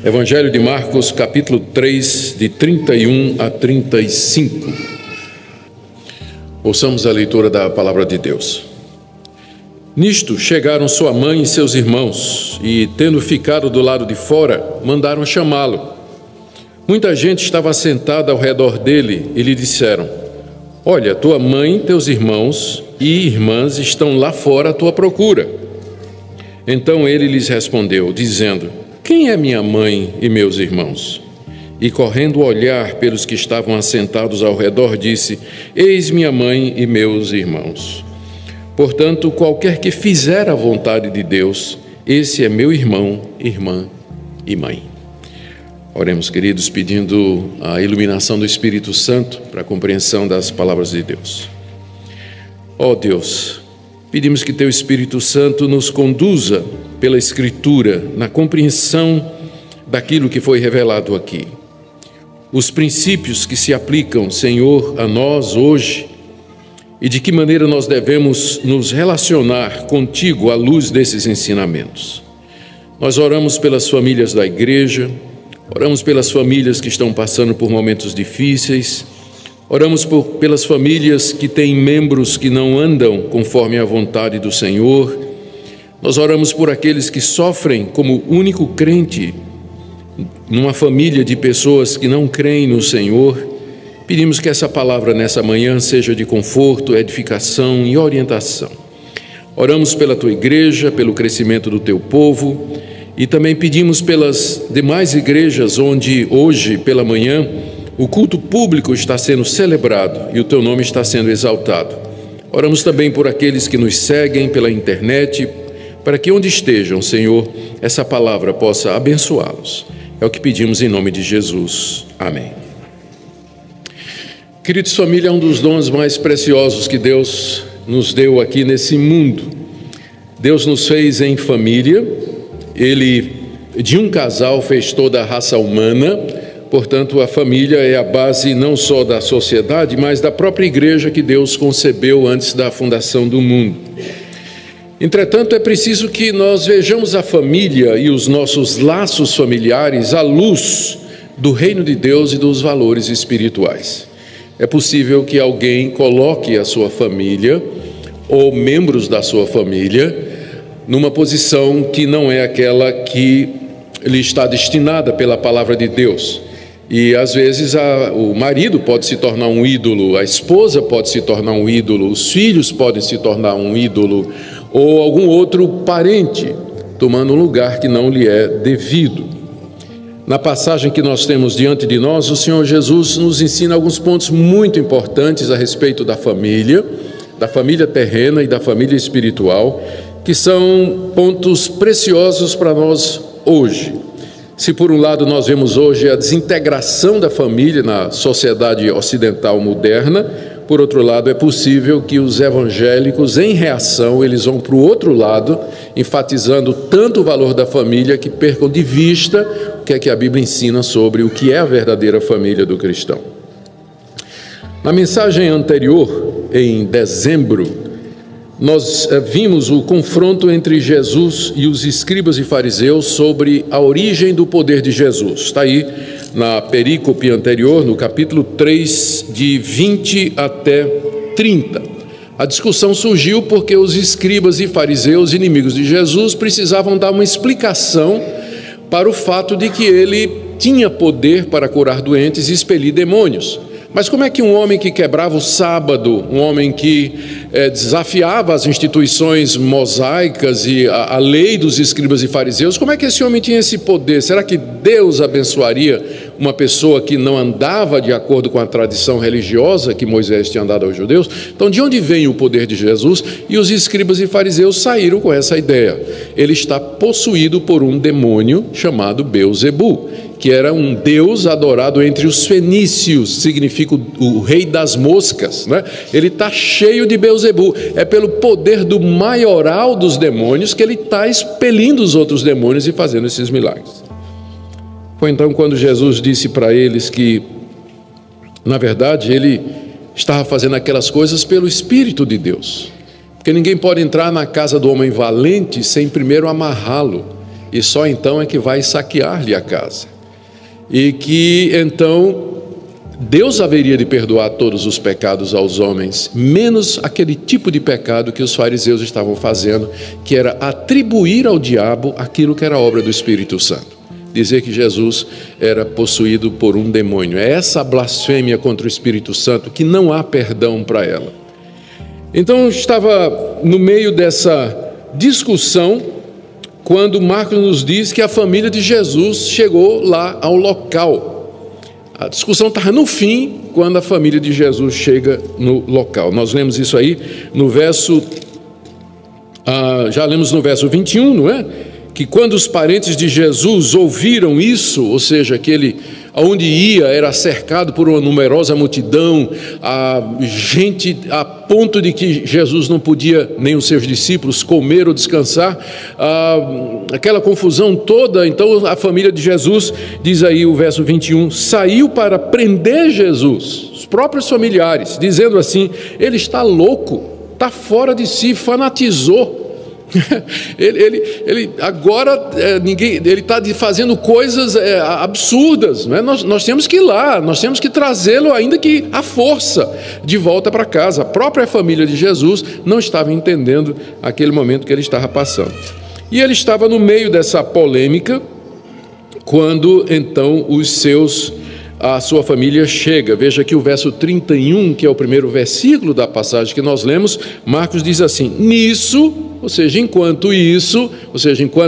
Evangelho de Marcos, capítulo 3, de 31 a 35. Ouçamos a leitura da palavra de Deus. Nisto chegaram sua mãe e seus irmãos, e, tendo ficado do lado de fora, mandaram chamá-lo. Muita gente estava sentada ao redor dele e lhe disseram: Olha, tua mãe, teus irmãos e irmãs estão lá fora à tua procura. Então ele lhes respondeu, dizendo: Quem é minha mãe e meus irmãos? E correndo olhar pelos que estavam assentados ao redor, disse: Eis minha mãe e meus irmãos. Portanto, qualquer que fizer a vontade de Deus, esse é meu irmão, irmã e mãe. Oremos, queridos, pedindo a iluminação do Espírito Santo para a compreensão das palavras de Deus. Ó Deus, pedimos que Teu Espírito Santo nos conduza pela Escritura na compreensão daquilo que foi revelado aqui. Os princípios que se aplicam, Senhor, a nós hoje e de que maneira nós devemos nos relacionar contigo à luz desses ensinamentos. Nós oramos pelas famílias da igreja, oramos pelas famílias que estão passando por momentos difíceis, oramos pelas famílias que têm membros que não andam conforme a vontade do Senhor. Nós oramos por aqueles que sofrem como único crente numa família de pessoas que não creem no Senhor. Pedimos que essa palavra nessa manhã seja de conforto, edificação e orientação. Oramos pela Tua igreja, pelo crescimento do Teu povo e também pedimos pelas demais igrejas onde hoje pela manhã o culto público está sendo celebrado e o Teu nome está sendo exaltado. Oramos também por aqueles que nos seguem pela internet, para que onde estejam, Senhor, essa palavra possa abençoá-los. É o que pedimos em nome de Jesus. Amém. Queridos, família é um dos dons mais preciosos que Deus nos deu aqui nesse mundo. Deus nos fez em família, Ele, de um casal, fez toda a raça humana, portanto, a família é a base não só da sociedade, mas da própria igreja que Deus concebeu antes da fundação do mundo. Entretanto, é preciso que nós vejamos a família e os nossos laços familiares à luz do reino de Deus e dos valores espirituais. É possível que alguém coloque a sua família ou membros da sua família numa posição que não é aquela que lhe está destinada pela palavra de Deus. E às vezes o marido pode se tornar um ídolo, a esposa pode se tornar um ídolo, os filhos podem se tornar um ídolo, ou algum outro parente tomando um lugar que não lhe é devido. Na passagem que nós temos diante de nós, o Senhor Jesus nos ensina alguns pontos muito importantes a respeito da família terrena e da família espiritual, que são pontos preciosos para nós hoje. Se por um lado nós vemos hoje a desintegração da família na sociedade ocidental moderna, por outro lado é possível que os evangélicos, em reação, eles vão para o outro lado, enfatizando tanto o valor da família que percam de vista o que é que a Bíblia ensina sobre o que é a verdadeira família do cristão. Na mensagem anterior, em dezembro, nós vimos o confronto entre Jesus e os escribas e fariseus sobre a origem do poder de Jesus. Está aí na perícope anterior, no capítulo 3, de 20 até 30. A discussão surgiu porque os escribas e fariseus, inimigos de Jesus, precisavam dar uma explicação para o fato de que ele tinha poder para curar doentes e expelir demônios. Mas como é que um homem que quebrava o sábado, um homem que desafiava as instituições mosaicas e a lei dos escribas e fariseus, como é que esse homem tinha esse poder? Será que Deus abençoaria uma pessoa que não andava de acordo com a tradição religiosa que Moisés tinha dado aos judeus? Então, de onde vem o poder de Jesus? E os escribas e fariseus saíram com essa ideia. Ele está possuído por um demônio chamado Beelzebu, que era um deus adorado entre os fenícios, significa o rei das moscas, né? Ele está cheio de Beelzebu. É pelo poder do maioral dos demônios que ele está expelindo os outros demônios e fazendo esses milagres. Foi então quando Jesus disse para eles que, na verdade, ele estava fazendo aquelas coisas pelo Espírito de Deus. Porque ninguém pode entrar na casa do homem valente sem primeiro amarrá-lo. e só então é que vai saquear-lhe a casa. E que então Deus haveria de perdoar todos os pecados aos homens, menos aquele tipo de pecado que os fariseus estavam fazendo, que era atribuir ao diabo aquilo que era obra do Espírito Santo. Dizer que Jesus era possuído por um demônio. É essa blasfêmia contra o Espírito Santo que não há perdão para ela. Então, estava no meio dessa discussão quando Marcos nos diz que a família de Jesus chegou lá ao local. A discussão estava no fim, quando a família de Jesus chega no local. Nós lemos isso aí no verso, já lemos no verso 21, não é? Que quando os parentes de Jesus ouviram isso, ou seja, que ele, aonde ia, era cercado por uma numerosa multidão, a gente a ponto de que Jesus não podia, nem os seus discípulos, comer ou descansar, aquela confusão toda. Então a família de Jesus, diz aí o verso 21, saiu para prender Jesus, os próprios familiares, dizendo assim: ele está louco, está fora de si, fanatizou. Ele agora ele está fazendo coisas absurdas, não é? Nós temos que ir lá, nós temos que trazê-lo, ainda que à força, de volta para casa. A própria família de Jesus não estava entendendo aquele momento que ele estava passando, e ele estava no meio dessa polêmica quando então a sua família chega. Veja aqui o verso 31, que é o primeiro versículo da passagem que nós lemos. Marcos diz assim: nisso, ou seja, enquanto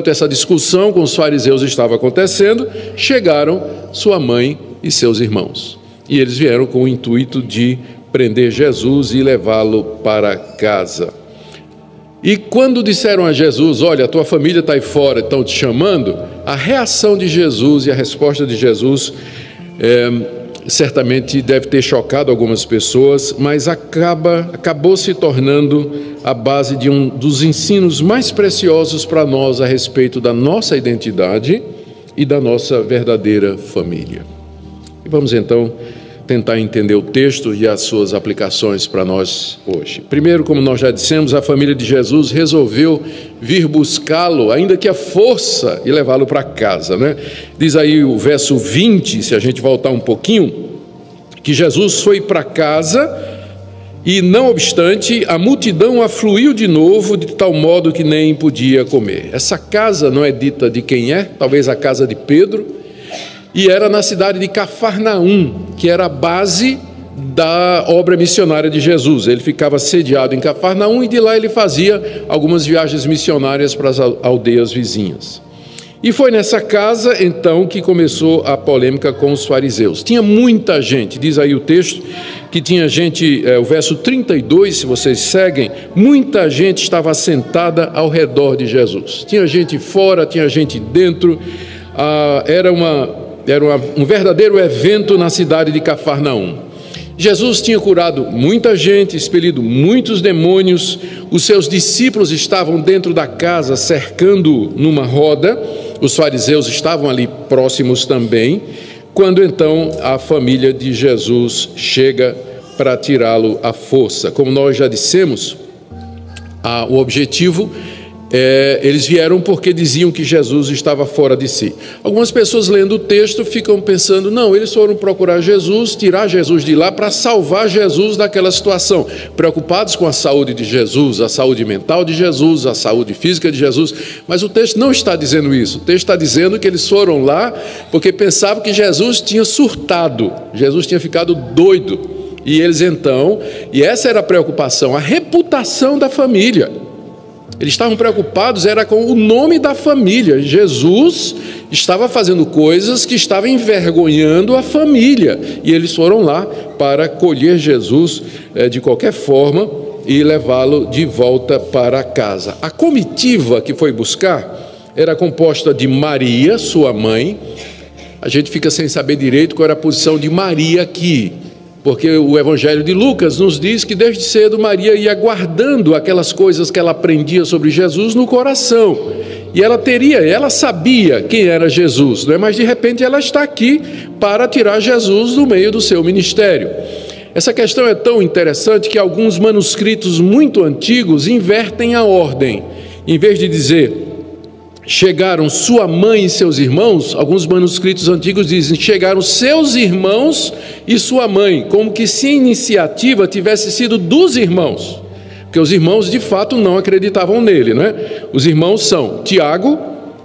essa discussão com os fariseus estava acontecendo, chegaram sua mãe e seus irmãos. E eles vieram com o intuito de prender Jesus e levá-lo para casa. E quando disseram a Jesus: olha, a tua família está aí fora, estão te chamando, a reação de Jesus e a resposta de Jesus certamente deve ter chocado algumas pessoas, mas acabou se tornando a base de um dos ensinos mais preciosos para nós a respeito da nossa identidade e da nossa verdadeira família. E vamos então tentar entender o texto e as suas aplicações para nós hoje. Primeiro, como nós já dissemos, a família de Jesus resolveu vir buscá-lo, ainda que à força, e levá-lo para casa, né? Diz aí o verso 20, se a gente voltar um pouquinho, que Jesus foi para casa e, não obstante, a multidão afluiu de novo, de tal modo que nem podia comer. Essa casa não é dita de quem é, talvez a casa de Pedro, e era na cidade de Cafarnaum, que era a base da obra missionária de Jesus. Ele ficava sediado em Cafarnaum e de lá ele fazia algumas viagens missionárias para as aldeias vizinhas. E foi nessa casa, então, que começou a polêmica com os fariseus. Tinha muita gente, diz aí o texto, que tinha gente, o verso 32, se vocês seguem, muita gente estava sentada ao redor de Jesus. Tinha gente fora, tinha gente dentro, era um verdadeiro evento na cidade de Cafarnaum. Jesus tinha curado muita gente, expelido muitos demônios, os seus discípulos estavam dentro da casa, cercando numa roda, os fariseus estavam ali próximos também, quando então a família de Jesus chega para tirá-lo à força. Como nós já dissemos, o objetivo eles vieram porque diziam que Jesus estava fora de si. Algumas pessoas lendo o texto ficam pensando, não, eles foram procurar Jesus, tirar Jesus de lá para salvar Jesus daquela situação, preocupados com a saúde de Jesus, a saúde mental de Jesus, a saúde física de Jesus, mas o texto não está dizendo isso. O texto está dizendo que eles foram lá porque pensavam que Jesus tinha surtado, Jesus tinha ficado doido, e eles então, e essa era a preocupação, a reputação da família. Eles estavam preocupados, era com o nome da família. Jesus estava fazendo coisas que estavam envergonhando a família. E eles foram lá para colher Jesus de qualquer forma e levá-lo de volta para casa. A comitiva que foi buscar era composta de Maria, sua mãe. A gente fica sem saber direito qual era a posição de Maria aqui, porque o Evangelho de Lucas nos diz que desde cedo Maria ia guardando aquelas coisas que ela aprendia sobre Jesus no coração. E ela sabia quem era Jesus, né? Mas de repente ela está aqui para tirar Jesus do meio do seu ministério. Essa questão é tão interessante que alguns manuscritos muito antigos invertem a ordem. Em vez de dizer chegaram sua mãe e seus irmãos, alguns manuscritos antigos dizem, chegaram seus irmãos e sua mãe, como que se a iniciativa tivesse sido dos irmãos, porque os irmãos de fato não acreditavam nele, não é? Os irmãos são Tiago,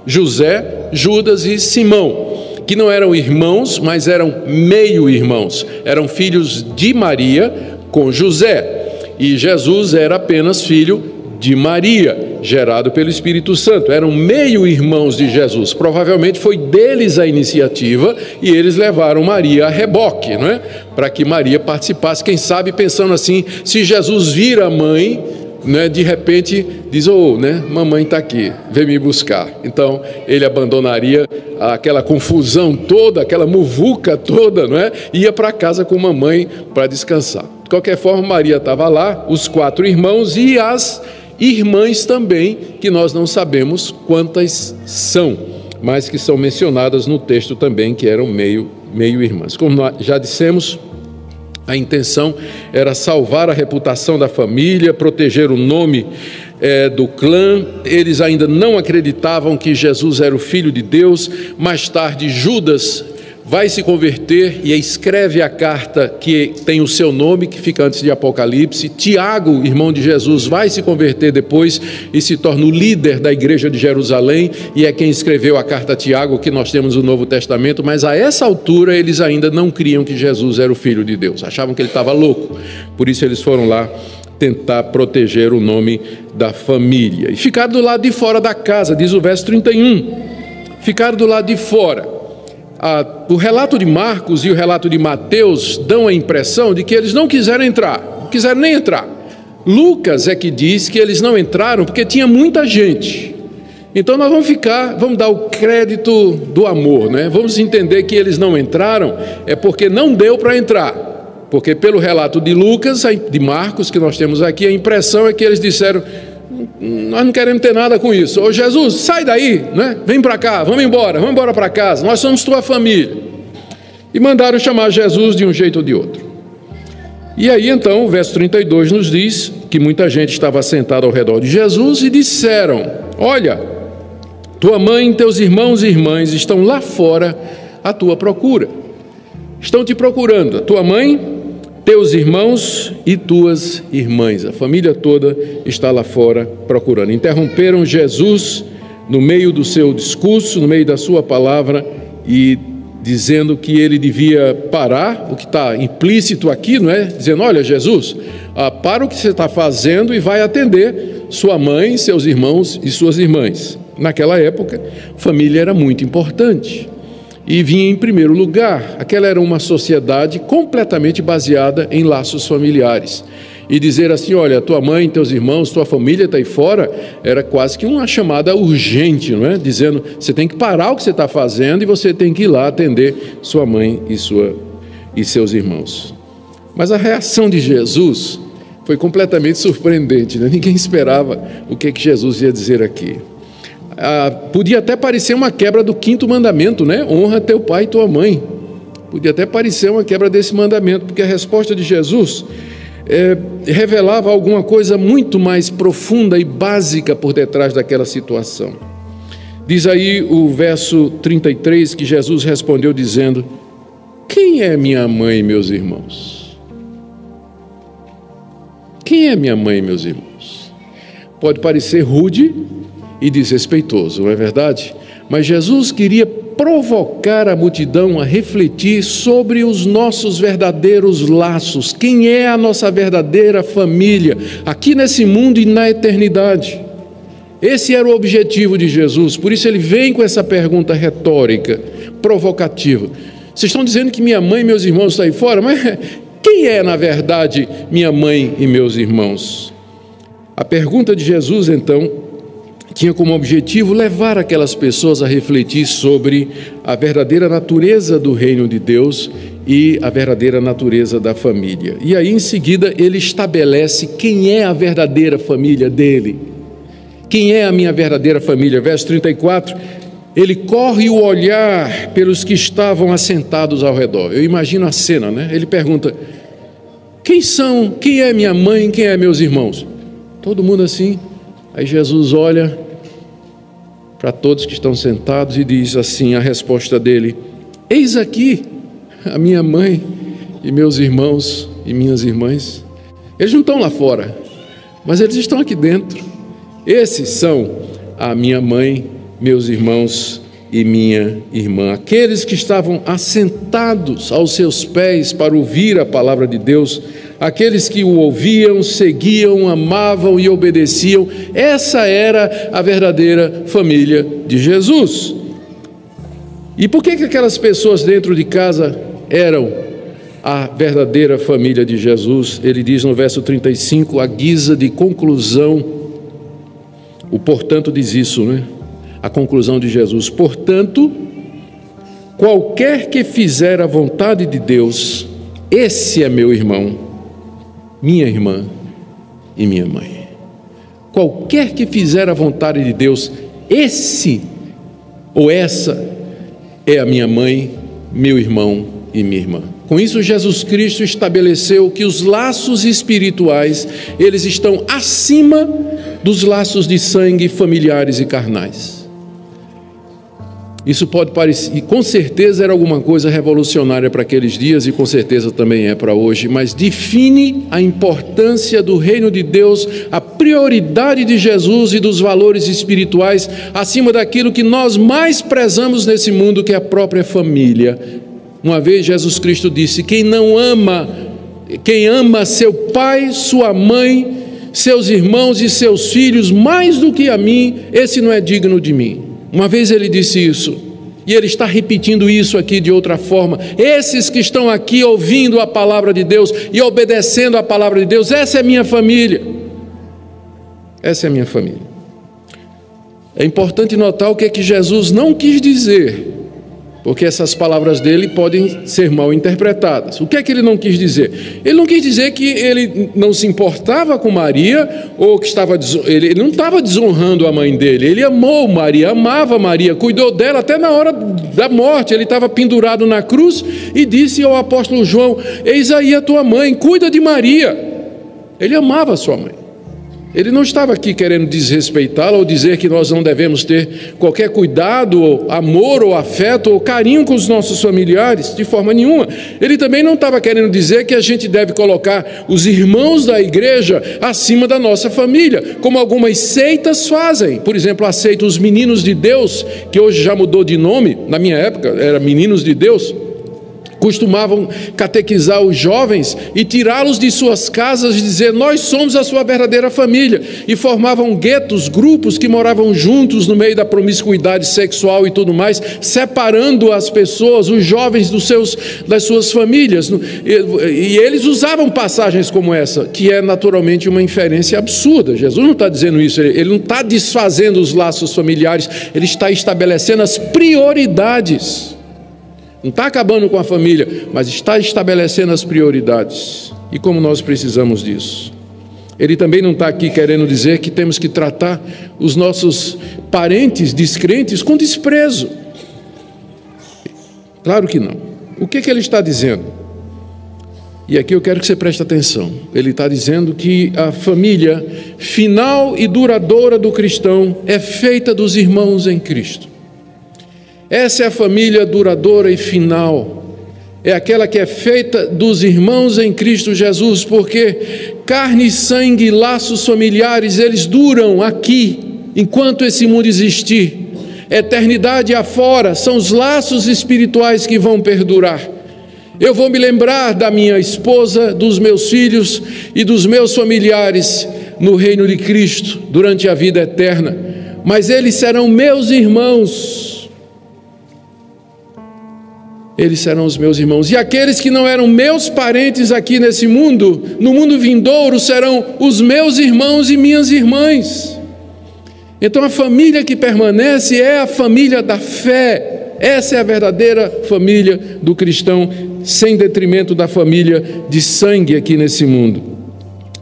José, Judas e Simão, que não eram irmãos, mas eram meio-irmãos, eram filhos de Maria com José, e Jesus era apenas filho de Maria, gerado pelo Espírito Santo. Eram meio-irmãos de Jesus. Provavelmente foi deles a iniciativa e eles levaram Maria a reboque, não é? Para que Maria participasse. Quem sabe pensando assim, se Jesus vira a mãe, né, de repente diz, né, mamãe está aqui, vem me buscar. Então ele abandonaria aquela confusão toda, aquela muvuca toda, não é? Ia para casa com mamãe para descansar. De qualquer forma, Maria estava lá, os 4 irmãos e as irmãs também, que nós não sabemos quantas são, mas que são mencionadas no texto também, que eram meio-irmãs. Como nós já dissemos, a intenção era salvar a reputação da família, proteger o nome do clã. Eles ainda não acreditavam que Jesus era o Filho de Deus. Mais tarde, Judas vai se converter e escreve a carta que tem o seu nome, que fica antes de Apocalipse. Tiago, irmão de Jesus, vai se converter depois e se torna o líder da igreja de Jerusalém, e é quem escreveu a carta a Tiago, que nós temos no Novo Testamento, mas a essa altura eles ainda não criam que Jesus era o Filho de Deus, achavam que ele estava louco, por isso eles foram lá tentar proteger o nome da família, e ficaram do lado de fora da casa, diz o verso 31, ficaram do lado de fora. O relato de Marcos e o relato de Mateus dão a impressão de que eles não quiseram entrar, não quiseram nem entrar. Lucas é que diz que eles não entraram porque tinha muita gente. Então nós vamos dar o crédito do amor, né? Vamos entender que eles não entraram é porque não deu para entrar. Porque pelo relato de Lucas, de Marcos, que nós temos aqui, a impressão é que eles disseram, nós não queremos ter nada com isso. Ô Jesus, sai daí, né? Vem para cá, vamos embora para casa, nós somos tua família. E mandaram chamar Jesus de um jeito ou de outro. E aí então o verso 32 nos diz que muita gente estava sentada ao redor de Jesus e disseram, olha, tua mãe, teus irmãos e irmãs estão lá fora à tua procura. Estão te procurando, a tua mãe, teus irmãos e tuas irmãs, a família toda está lá fora procurando. Interromperam Jesus no meio do seu discurso, no meio da sua palavra, e dizendo que ele devia parar, o que está implícito aqui, não é? Dizendo, olha Jesus, para o que você está fazendo e vai atender sua mãe, seus irmãos e suas irmãs. Naquela época, família era muito importante e vinha em primeiro lugar. Aquela era uma sociedade completamente baseada em laços familiares. E dizer assim, olha, tua mãe, teus irmãos, tua família está aí fora, era quase que uma chamada urgente, não é? Dizendo, você tem que parar o que você está fazendo e você tem que ir lá atender sua mãe e seus irmãos. Mas a reação de Jesus foi completamente surpreendente, né? Ninguém esperava o que Jesus ia dizer aqui. Podia até parecer uma quebra do 5º mandamento, né? Honra teu pai e tua mãe. Podia até parecer uma quebra desse mandamento, porque a resposta de Jesus revelava alguma coisa muito mais profunda e básica por detrás daquela situação. Diz aí o verso 33 que Jesus respondeu dizendo, quem é minha mãe e meus irmãos? Quem é minha mãe e meus irmãos? Pode parecer rude e desrespeitoso, não é verdade? Mas Jesus queria provocar a multidão a refletir sobre os nossos verdadeiros laços, quem é a nossa verdadeira família, aqui nesse mundo e na eternidade. Esse era o objetivo de Jesus, por isso ele vem com essa pergunta retórica, provocativa. Vocês estão dizendo que minha mãe e meus irmãos estão aí fora, mas quem é, na verdade, minha mãe e meus irmãos? A pergunta de Jesus, então, tinha como objetivo levar aquelas pessoas a refletir sobre a verdadeira natureza do reino de Deus e a verdadeira natureza da família. E aí, em seguida, ele estabelece quem é a verdadeira família dele. Quem é a minha verdadeira família? Verso 34, ele corre o olhar pelos que estavam assentados ao redor. Eu imagino a cena, né? Ele pergunta, quem é minha mãe, quem é meus irmãos? Todo mundo assim. Aí Jesus olha, para todos que estão sentados e diz assim a resposta dele: eis aqui a minha mãe e meus irmãos e minhas irmãs. Eles não estão lá fora, mas eles estão aqui dentro. Esses são a minha mãe, meus irmãos e minha irmã, aqueles que estavam assentados aos seus pés para ouvir a palavra de Deus, aqueles que o ouviam, seguiam, amavam e obedeciam. Essa era a verdadeira família de Jesus. E por que aquelas pessoas dentro de casa eram a verdadeira família de Jesus? Ele diz no verso 35, a guisa de conclusão, o portanto diz isso, né? A conclusão de Jesus: portanto, qualquer que fizer a vontade de Deus, esse é meu irmão, minha irmã e minha mãe. Qualquer que fizer a vontade de Deus, esse ou essa é a minha mãe, meu irmão e minha irmã. Com isso, Jesus Cristo estabeleceu que os laços espirituais, eles estão acima dos laços de sangue familiares e carnais. Isso pode parecer, e com certeza era alguma coisa revolucionária para aqueles dias, e com certeza também é para hoje, mas define a importância do reino de Deus, a prioridade de Jesus e dos valores espirituais, acima daquilo que nós mais prezamos nesse mundo, que é a própria família. Uma vez Jesus Cristo disse: quem ama seu pai, sua mãe, seus irmãos e seus filhos mais do que a mim, esse não é digno de mim. Uma vez ele disse isso, e ele está repetindo isso aqui de outra forma. Esses que estão aqui ouvindo a palavra de Deus e obedecendo a palavra de Deus, essa é minha família. Essa é a minha família. É importante notar o que é que Jesus não quis dizer, porque essas palavras dele podem ser mal interpretadas. O que é que ele não quis dizer? Ele não quis dizer que ele não se importava com Maria, ou que ele não estava desonrando a mãe dele. Ele amou Maria, amava Maria, cuidou dela até na hora da morte. Ele estava pendurado na cruz e disse ao apóstolo João: eis aí a tua mãe, cuida de Maria. Ele amava a sua mãe. Ele não estava aqui querendo desrespeitá-la ou dizer que nós não devemos ter qualquer cuidado, ou amor, ou afeto, ou carinho com os nossos familiares, de forma nenhuma. Ele também não estava querendo dizer que a gente deve colocar os irmãos da igreja acima da nossa família, como algumas seitas fazem. Por exemplo, aceitam os meninos de Deus, que hoje já mudou de nome, na minha época era Meninos de Deus. Costumavam catequizar os jovens e tirá-los de suas casas e dizer: nós somos a sua verdadeira família, e formavam guetos, grupos que moravam juntos no meio da promiscuidade sexual e tudo mais, separando as pessoas, os jovens das suas famílias, e eles usavam passagens como essa, que é naturalmente uma inferência absurda. Jesus não está dizendo isso, ele não está desfazendo os laços familiares, ele está estabelecendo as prioridades. Não está acabando com a família, mas está estabelecendo as prioridades. E como nós precisamos disso. Ele também não está aqui querendo dizer que temos que tratar os nossos parentes descrentes com desprezo. Claro que não. O que ele está dizendo? E aqui eu quero que você preste atenção. Ele está dizendo que a família final e duradoura do cristão é feita dos irmãos em Cristo. Essa é a família duradoura e final, é aquela que é feita dos irmãos em Cristo Jesus, porque carne e sangue, laços familiares, eles duram aqui, enquanto esse mundo existir. Eternidade afora, são os laços espirituais que vão perdurar. Eu vou me lembrar da minha esposa, dos meus filhos e dos meus familiares no reino de Cristo, durante a vida eterna, mas eles serão meus irmãos. Eles serão os meus irmãos. E aqueles que não eram meus parentes aqui nesse mundo, no mundo vindouro, serão os meus irmãos e minhas irmãs. Então a família que permanece é a família da fé. Essa é a verdadeira família do cristão, sem detrimento da família de sangue aqui nesse mundo.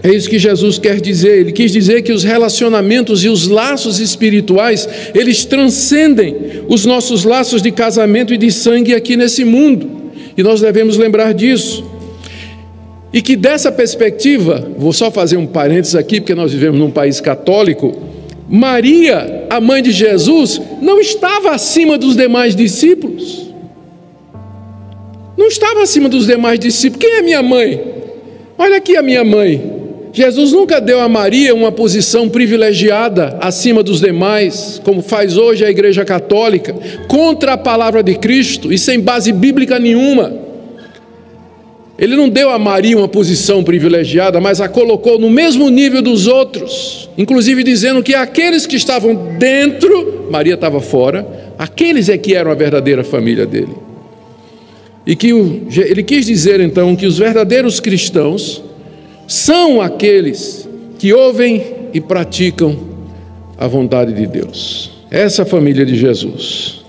É isso que Jesus quer dizer. Ele quis dizer que os relacionamentos e os laços espirituais, eles transcendem os nossos laços de casamento e de sangue aqui nesse mundo. E nós devemos lembrar disso. E que dessa perspectiva, vou só fazer um parênteses aqui, porque nós vivemos num país católico, Maria a mãe de Jesus, não estava acima dos demais discípulos. Não estava acima dos demais discípulos. Quem é minha mãe? Olha aqui a minha mãe. Jesus nunca deu a Maria uma posição privilegiada acima dos demais, como faz hoje a Igreja Católica, contra a palavra de Cristo e sem base bíblica nenhuma. Ele não deu a Maria uma posição privilegiada, mas a colocou no mesmo nível dos outros, inclusive dizendo que aqueles que estavam dentro, Maria estava fora, aqueles é que eram a verdadeira família dele. E que ele quis dizer então que os verdadeiros cristãos são aqueles que ouvem e praticam a vontade de Deus. Essa é a família de Jesus.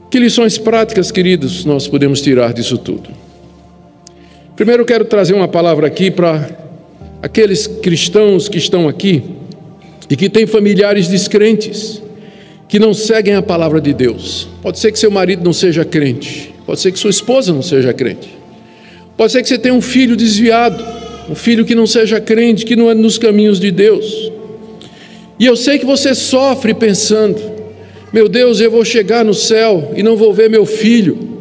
Que lições práticas, queridos, nós podemos tirar disso tudo? Primeiro eu quero trazer uma palavra aqui para aqueles cristãos que estão aqui e que têm familiares descrentes, que não seguem a palavra de Deus. Pode ser que seu marido não seja crente, pode ser que sua esposa não seja crente, pode ser que você tenha um filho desviado, um filho que não seja crente, que não é nos caminhos de Deus. E eu sei que você sofre pensando: meu Deus, eu vou chegar no céu e não vou ver meu filho.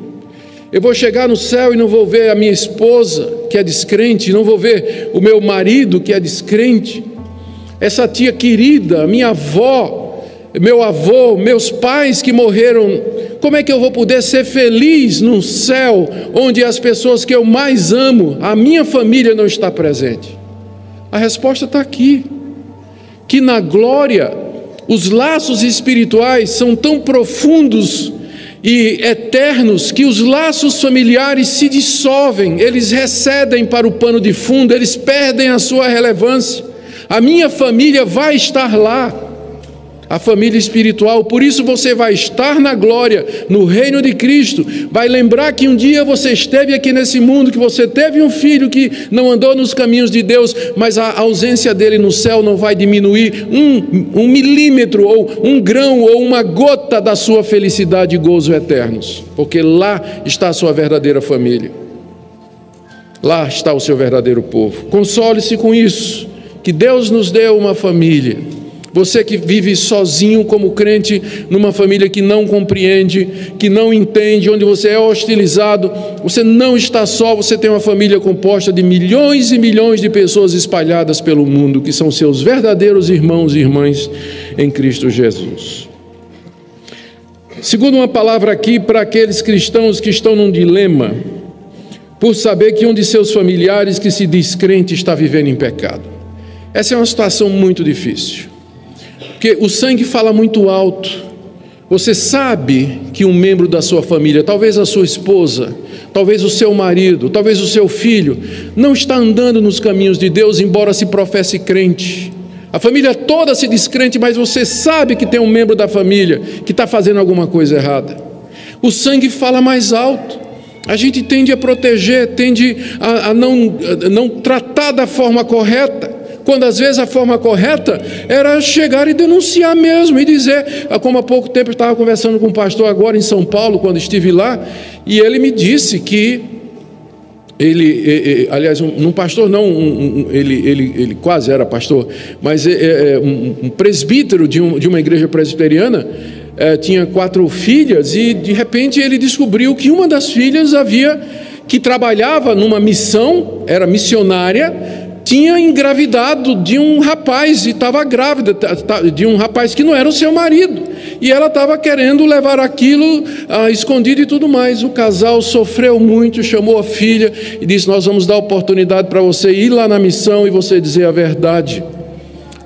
Eu vou chegar no céu e não vou ver a minha esposa, que é descrente, não vou ver o meu marido, que é descrente, essa tia querida, minha avó, meu avô, meus pais que morreram. Como é que eu vou poder ser feliz num céu onde as pessoas que eu mais amo, a minha família, não está presente? A resposta está aqui, que na glória os laços espirituais são tão profundos e eternos que os laços familiares se dissolvem, eles recedem para o pano de fundo, eles perdem a sua relevância. A minha família vai estar lá, a família espiritual. Por isso você vai estar na glória, no reino de Cristo. Vai lembrar que um dia você esteve aqui nesse mundo, que você teve um filho que não andou nos caminhos de Deus, mas a ausência dele no céu não vai diminuir um milímetro, ou um grão, ou uma gota da sua felicidade e gozo eternos, porque lá está a sua verdadeira família, lá está o seu verdadeiro povo. Console-se com isso, que Deus nos deu uma família. Você que vive sozinho como crente, numa família que não compreende, que não entende, onde você é hostilizado, você não está só, você tem uma família composta de milhões e milhões de pessoas espalhadas pelo mundo, que são seus verdadeiros irmãos e irmãs em Cristo Jesus. Segundo uma palavra aqui para aqueles cristãos que estão num dilema, por saber que um de seus familiares que se diz crente está vivendo em pecado. Essa é uma situação muito difícil, porque o sangue fala muito alto. Você sabe que um membro da sua família, talvez a sua esposa, talvez o seu marido, talvez o seu filho, não está andando nos caminhos de Deus, embora se professe crente. A família toda se diz crente, mas você sabe que tem um membro da família que está fazendo alguma coisa errada. O sangue fala mais alto. A gente tende a proteger, tende a não tratar da forma correta, quando às vezes a forma correta era chegar e denunciar mesmo, e dizer, como há pouco tempo eu estava conversando com um pastor agora em São Paulo, quando estive lá, e ele me disse que aliás, um pastor não, ele quase era pastor, mas um presbítero de uma igreja presbiteriana, tinha 4 filhas, e de repente ele descobriu que uma das filhas que trabalhava numa missão, era missionária, tinha engravidado de um rapaz, e estava grávida de um rapaz que não era o seu marido, e ela estava querendo levar aquilo escondido e tudo mais. O casal sofreu muito, chamou a filha e disse: nós vamos dar oportunidade para você ir lá na missão e você dizer a verdade.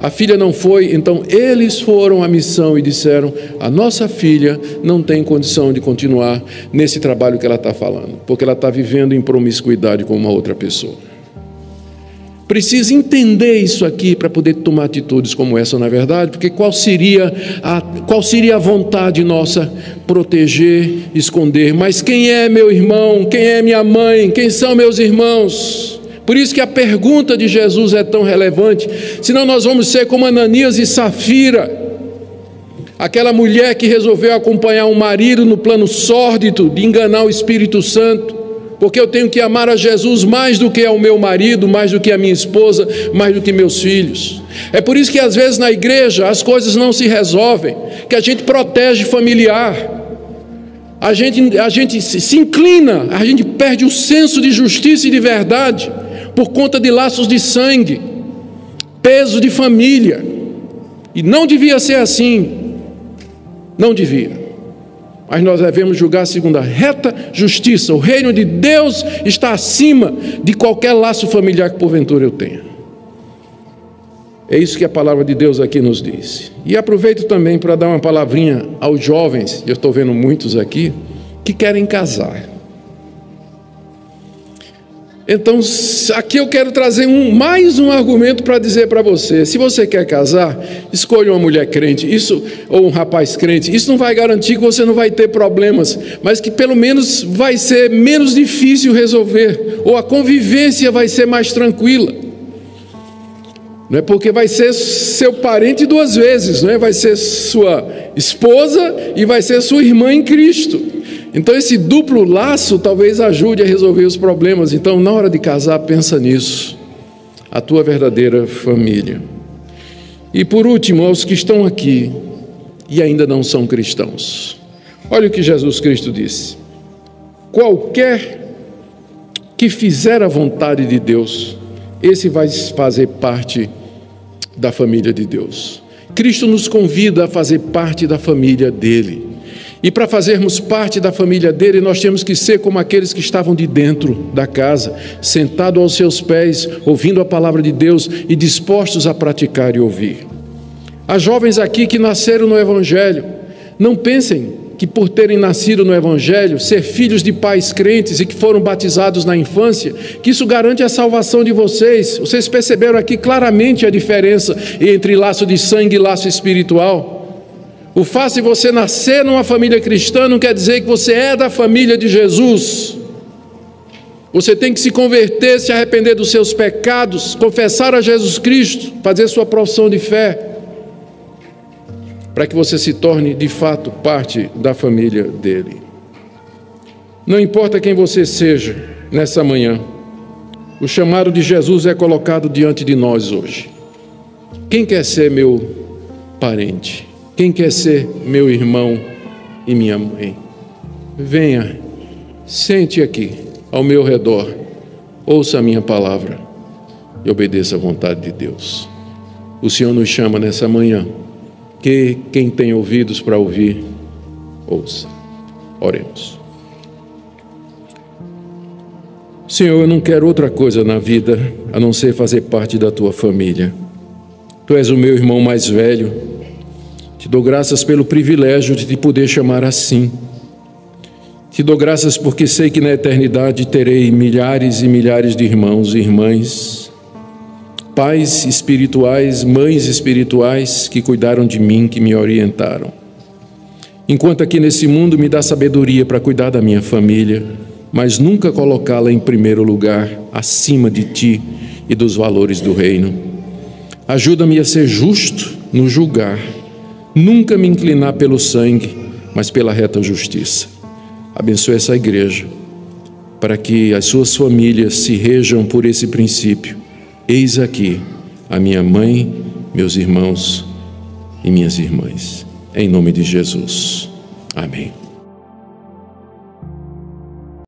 A filha não foi, então eles foram à missão e disseram: a nossa filha não tem condição de continuar nesse trabalho que ela está falando, porque ela está vivendo em promiscuidade com uma outra pessoa. Precisa entender isso aqui para poder tomar atitudes como essa, na verdade, porque qual seria a vontade nossa? Proteger, esconder. Mas quem é meu irmão? Quem é minha mãe? Quem são meus irmãos? Por isso que a pergunta de Jesus é tão relevante, senão nós vamos ser como Ananias e Safira, aquela mulher que resolveu acompanhar um marido no plano sórdido de enganar o Espírito Santo. porque eu tenho que amar a Jesus mais do que ao meu marido, mais do que a minha esposa, mais do que meus filhos. É por isso que às vezes na igreja as coisas não se resolvem, que a gente protege familiar, a gente se inclina, a gente perde o senso de justiça e de verdade por conta de laços de sangue, peso de família. E não devia ser assim, não devia. Mas nós devemos julgar segundo a reta justiça. O reino de Deus está acima de qualquer laço familiar que porventura eu tenha. É isso que a palavra de Deus aqui nos diz. E aproveito também para dar uma palavrinha aos jovens, eu estou vendo muitos aqui, que querem casar. Então, aqui eu quero trazer mais um argumento para dizer para você: se você quer casar, escolha uma mulher crente, ou um rapaz crente. Isso não vai garantir que você não vai ter problemas, mas que pelo menos vai ser menos difícil resolver, ou a convivência vai ser mais tranquila. Não é porque vai ser seu parente duas vezes, não é? Vai ser sua esposa e vai ser sua irmã em Cristo. Então esse duplo laço talvez ajude a resolver os problemas. Então, na hora de casar, pensa nisso, a tua verdadeira família. E por último, aos que estão aqui e ainda não são cristãos, olha o que Jesus Cristo disse: qualquer que fizer a vontade de Deus, esse vai fazer parte da família de Deus. Cristo nos convida a fazer parte da família dele. E para fazermos parte da família dele, nós temos que ser como aqueles que estavam de dentro da casa, sentados aos seus pés, ouvindo a palavra de Deus e dispostos a praticar e ouvir. Há jovens aqui que nasceram no Evangelho. Não pensem que por terem nascido no Evangelho, ser filhos de pais crentes e que foram batizados na infância, que isso garante a salvação de vocês. Vocês perceberam aqui claramente a diferença entre laço de sangue e laço espiritual. O fato de você nascer numa família cristã não quer dizer que você é da família de Jesus. Você tem que se converter, se arrepender dos seus pecados, confessar a Jesus Cristo, fazer sua profissão de fé, para que você se torne de fato parte da família dele. Não importa quem você seja nessa manhã, o chamado de Jesus é colocado diante de nós hoje. Quem quer ser meu parente? Quem quer ser meu irmão e minha mãe? Venha, sente aqui ao meu redor, ouça a minha palavra e obedeça à vontade de Deus. O Senhor nos chama nessa manhã, que quem tem ouvidos para ouvir, ouça. Oremos. Senhor, eu não quero outra coisa na vida a não ser fazer parte da tua família. Tu és o meu irmão mais velho. Te dou graças pelo privilégio de te poder chamar assim. Te dou graças porque sei que na eternidade terei milhares e milhares de irmãos e irmãs, pais espirituais, mães espirituais que cuidaram de mim, que me orientaram. Enquanto aqui nesse mundo me dá sabedoria para cuidar da minha família, mas nunca colocá-la em primeiro lugar, acima de ti e dos valores do reino. Ajuda-me a ser justo no julgar, nunca me inclinar pelo sangue, mas pela reta justiça. Abençoe essa igreja, para que as suas famílias se rejam por esse princípio. Eis aqui a minha mãe, meus irmãos e minhas irmãs. Em nome de Jesus. Amém.